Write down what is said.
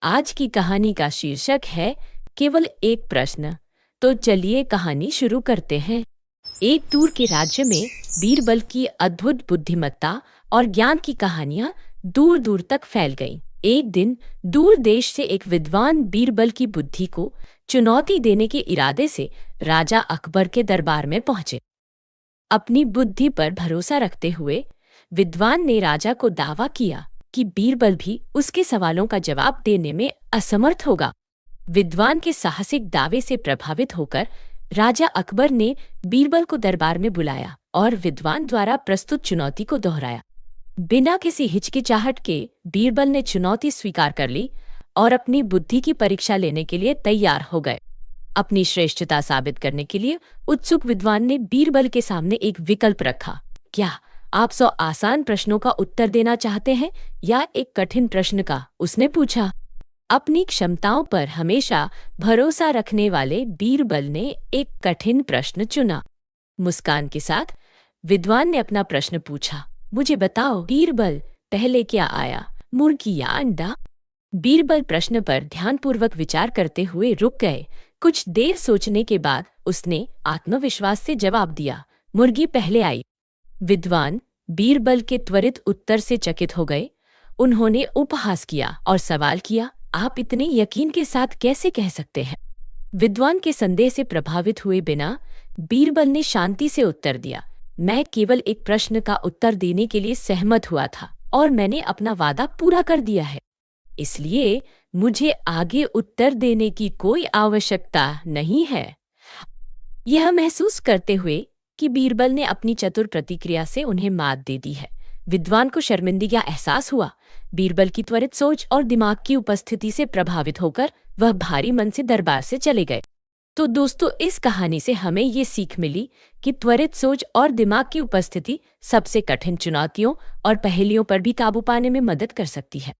आज की कहानी का शीर्षक है केवल एक प्रश्न। तो चलिए कहानी शुरू करते हैं। एक दूर के राज्य में बीरबल की अद्भुत बुद्धिमत्ता और ज्ञान की कहानियां दूर दूर तक फैल गईं। एक दिन दूर देश से एक विद्वान बीरबल की बुद्धि को चुनौती देने के इरादे से राजा अकबर के दरबार में पहुंचे। अपनी बुद्धि पर भरोसा रखते हुए विद्वान ने राजा को दावा किया कि बीरबल भी उसके सवालों का जवाब देने में असमर्थ होगा। विद्वान के साहसिक दावे से प्रभावित होकर राजा अकबर ने बीरबल को दरबार में बुलाया और विद्वान द्वारा प्रस्तुत चुनौती को दोहराया। बिना किसी हिचकिचाहट के बीरबल ने चुनौती स्वीकार कर ली और अपनी बुद्धि की परीक्षा लेने के लिए तैयार हो गए। अपनी श्रेष्ठता साबित करने के लिए उत्सुक विद्वान ने बीरबल के सामने एक विकल्प रखा। क्या आप 100 आसान प्रश्नों का उत्तर देना चाहते हैं या एक कठिन प्रश्न का? उसने पूछा। अपनी क्षमताओं पर हमेशा भरोसा रखने वाले बीरबल ने एक कठिन प्रश्न चुना। मुस्कान के साथ विद्वान ने अपना प्रश्न पूछा। मुझे बताओ बीरबल, पहले क्या आया, मुर्गी या अंडा? बीरबल प्रश्न पर ध्यानपूर्वक विचार करते हुए रुक गए। कुछ देर सोचने के बाद उसने आत्मविश्वास से जवाब दिया, मुर्गी पहले आई। विद्वान बीरबल के त्वरित उत्तर से चकित हो गए। उन्होंने उपहास किया और सवाल किया, आप इतने यकीन के साथ कैसे कह सकते हैं? विद्वान के संदेह से प्रभावित हुए बिना बीरबल ने शांति से उत्तर दिया, मैं केवल एक प्रश्न का उत्तर देने के लिए सहमत हुआ था और मैंने अपना वादा पूरा कर दिया है, इसलिए मुझे आगे उत्तर देने की कोई आवश्यकता नहीं है। यह महसूस करते हुए कि बीरबल ने अपनी चतुर प्रतिक्रिया से उन्हें मात दे दी है, विद्वान को शर्मिंदगी का एहसास हुआ। बीरबल की त्वरित सोच और दिमाग की उपस्थिति से प्रभावित होकर वह भारी मन से दरबार से चले गए। तो दोस्तों, इस कहानी से हमें ये सीख मिली कि त्वरित सोच और दिमाग की उपस्थिति सबसे कठिन चुनौतियों और पहेलियों पर भी काबू पाने में मदद कर सकती है।